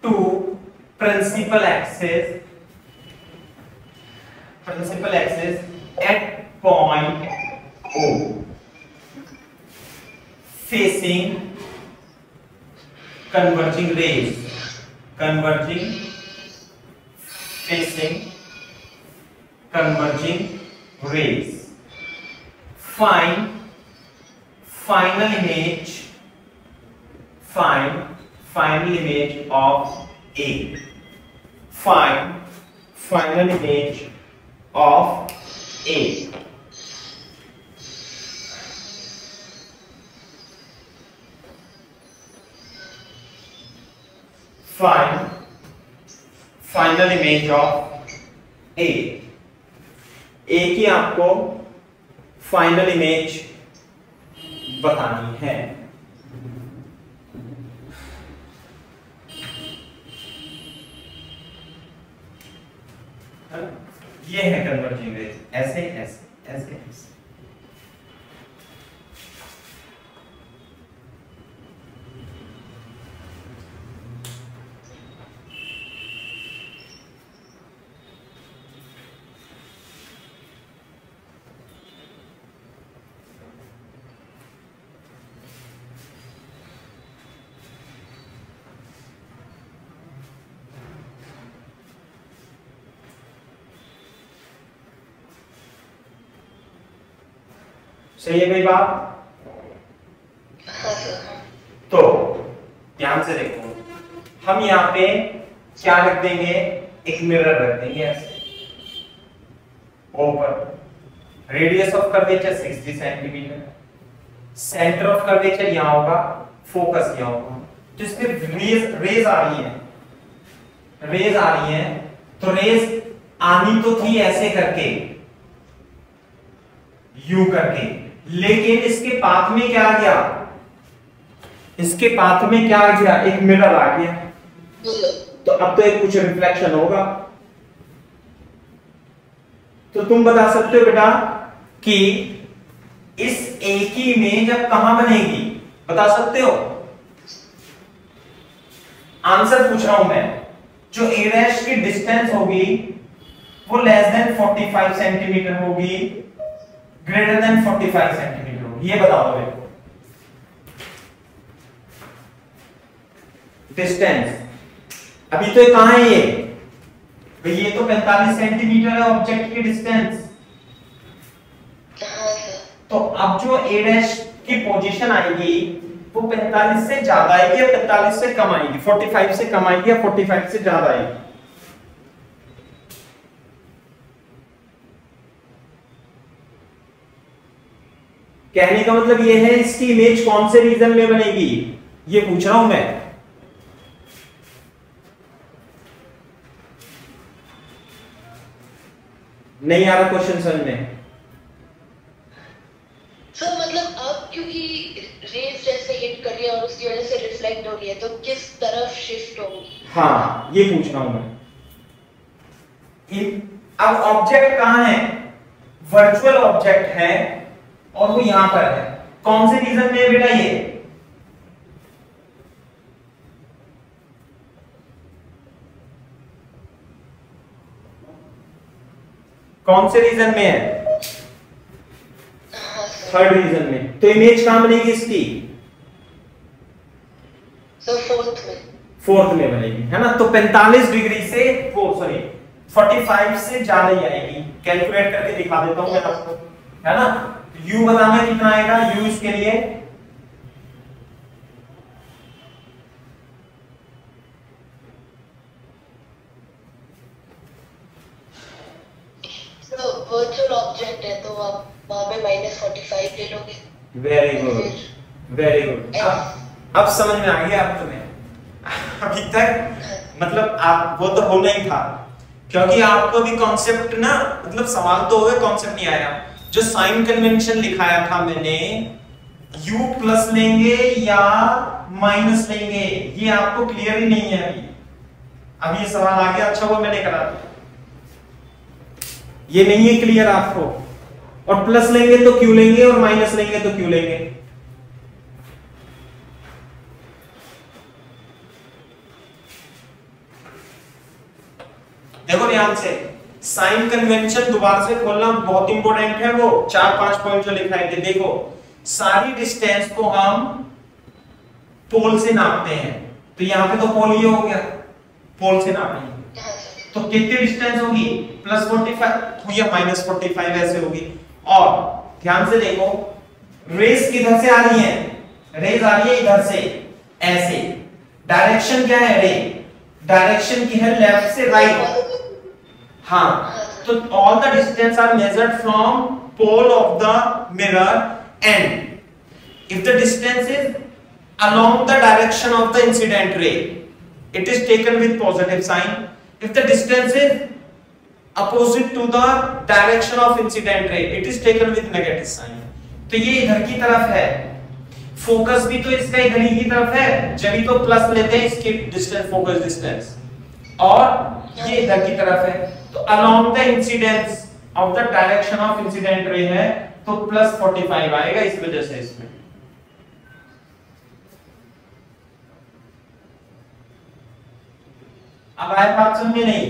to principal axis at point O, facing converging rays. Find final image of A. Find final image of A. Find final image of A. A की आपको final image बतानी है। ये है converging raise, ऐसे ऐसे ऐसे ऐसे। सही है भाई बात? तो ध्यान से देखो, हम यहाँ पे क्या रख देंगे, एक मिरर रख देंगे ऐसे ऊपर। Radius of curvature 60 centimetre, centre of curvature यहां होगा, फोकस यहां होगा। तो इसमें रेज आ रही है, रेज आ रही है, तो रेज आनी तो थी ऐसे करके, यू करके, लेकिन इसके पाथ में क्या आ गया, इसके पाथ में क्या आ गया, एक मिरर आ गया। तो अब तो एक कुछ रिफ्लेक्शन होगा। तो तुम बता सकते हो बेटा कि इस ए की इमेज अब कहां बनेगी, बता सकते हो? आंसर पूछ रहा हूं मैं। जो ए डैश की डिस्टेंस होगी वो लेस देन 45 सेंटीमीटर होगी, ग्रेटर देन 45 सेंटीमीटर होगी, ये बताओ मेरे को। डिस्टेंस अभी तो कहां है ये भाई, ये तो 45 सेंटीमीटर है ऑब्जेक्ट की डिस्टेंस। तो अब जो ए डैश की पोजीशन आएगी वो 45 से ज्यादा आएगी या 45 से कम आएगी, 45 से कम आएगी या 45 से ज्यादा आएगी? कहने का मतलब ये है इसकी इमेज कौन से रीजन में बनेगी, ये पूछ रहा हूं मैं। नहीं आ रहा क्वेश्चन समझ में? सर मतलब अब क्योंकि रेज जैसे हिट कर रही है और उसकी वजह से रिफ्लेक्ट हो रही है, तो किस तरफ शिफ्ट होगी? हाँ, ये पूछ रहा हूं मैं। अब ऑब्जेक्ट कहां है, वर्चुअल ऑब्जेक्ट है और वो यहां पर है। कौन से रीजन में है बेटा ये? कौन से रीजन में है? थर्ड रीजन में। तो इमेज कहां बनेगी इसकी? फोर्थ में बनेगी, है ना। तो 45 डिग्री से वो 45 से ज्यादा ही आएगी। कैलकुलेट करके दिखा देता हूं मैं आपको, है ना। u बताना कितना आएगा, u इसके लिए वर्चुअल ऑब्जेक्ट है तो आप वहां पे -45 ले लोगे। Very good, very good. अब समझ में आ गया आप तुम्हें। अभी तक मतलब आप वो तो होना ही था, क्योंकि आपको भी कॉन्सेप्ट ना, मतलब सवाल तो हो गए, कॉन्सेप्ट नहीं आया। जो साइन कन्वेंशन लिखाया था मैंने, u प्लस लेंगे या माइनस लेंगे, ये आपको क्लियर ही नहीं है अभी। अब ये सवाल आ गया, अच्छा वो मैंने करा दिया, ये नहीं है क्लियर आपको। और प्लस लेंगे तो क्यों लेंगे और माइनस लेंगे तो क्यों लेंगे? देखो ध्यान से, साइन कन्वेंशन दोबारा से खोलना बहुत इंपॉर्टेंट है। वो 4-5 पॉइंट जो लिखाए थे, देखो सारी डिस्टेंस को हम पोल से नापते हैं। तो यहां पे तो पोल ये हो गया, पोल से नापेंगे तो कितनी डिस्टेंस होगी, +45 या -45 ऐसे होगी। और ध्यान से देखो, रेस किधर से आ रही है, रेस आ रही है इधर से ऐसे। डायरेक्शन क्या है, रे डायरेक्शन की है लेफ्ट से राइट। हाँ, तो all the distance are measured from pole of the mirror and if the distance is along the direction of the incident ray, it is taken with positive sign. If the distance is opposite to the direction of incident ray, it is taken with negative sign. तो ये इधर की तरफ है, focus भी तो इसका इधर ही की तरफ है, जब भी तो प्लस लेते हैं इसकी डिस्टेंस, फोकस डिस्टेंस, और ये इधर की तरफ है। तो along the incidence of the direction of incident ray है, तो +45 आएगा इस वजह से इसमें। अब आए बात समझ में नहीं?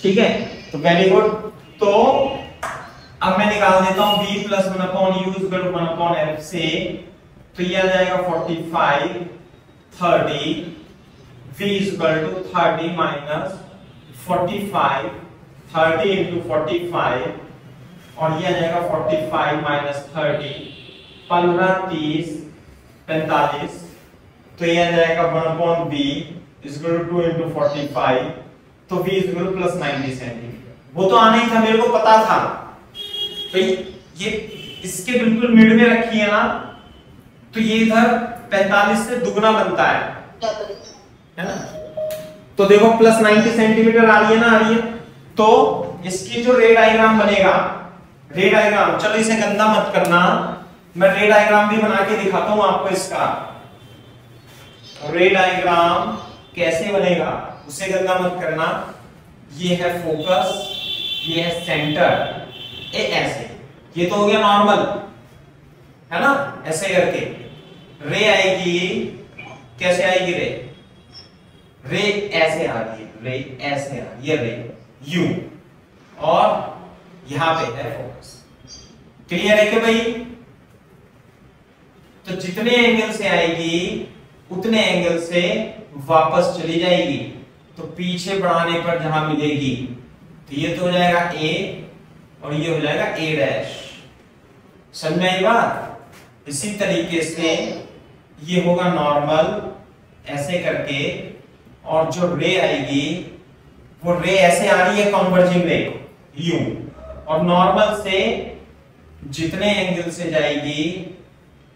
ठीक है, तो वेरी गुड। तो अब मैं निकाल देता हूं v + 1/u = 1/f से, तो ये आ जाएगा 45 30 v = 30 - 45 30 × 45 और ये आ जाएगा 45 - 30 15 30 45, तो ये आ जाएगा 1/v is equal to 2 into 45, तो v is equal two plus 90 centimetre. वो तो आना ही था, मेरे को पता था। तो ये इसके बिल्कुल मिड में रखी है ना, तो ये इधर 45 से दुगना बनता है ना। तो देखो प्लस 90 सेंटीमीटर आ रही है ना, आ रही है। तो इसकी जो रे डायग्राम बनेगा, रे डायग्राम, चलो इसे गंदा मत करना, मैं रे डायग्राम भी बना के दिखाता हूं आपको। इसका रे डायग्राम कैसे बनेगा उसे गंदा मत करना। ये है फोकस, ये है सेंटर, ये ऐसे, ये तो हो गया नॉर्मल, है ना। ऐसे करके रे आएगी, कैसे आएगी रे? रे ऐसे आ रही है, रे ऐसे आ रही है, रे यू, और यहां पे है फोकस। क्लियर है कि भाई? तो जितने एंगल से आएगी उतने एंगल से वापस चली जाएगी। तो पीछे बढ़ाने पर जहां मिलेगी, तो ये तो हो जाएगा ए और ये हो जाएगा ए डैश। समझ में आई बात? इसी तरीके से ये होगा नॉर्मल, ऐसे करके, और जो रे आएगी वो रे ऐसे आ रही है, कन्वर्जिंग रे यू, और नॉर्मल से जितने एंगल से जाएगी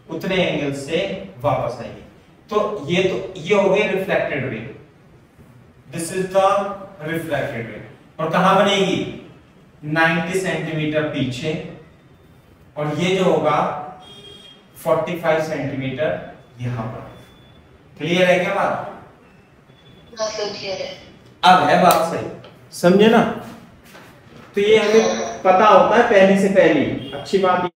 उतने एंगल से वापस आएगी। तो ये हो गई reflected ray. This is the reflected ray. और कहां बनेगी? 90 सेंटीमीटर पीछे, और ये जो होगा 45 सेंटीमीटर यहां पर। क्लियर है क्या बात? हाँ सर, क्लियर है। अब है बात सही, समझे ना? तो ये हमें पता होता है पहले से पहले। अच्छी बात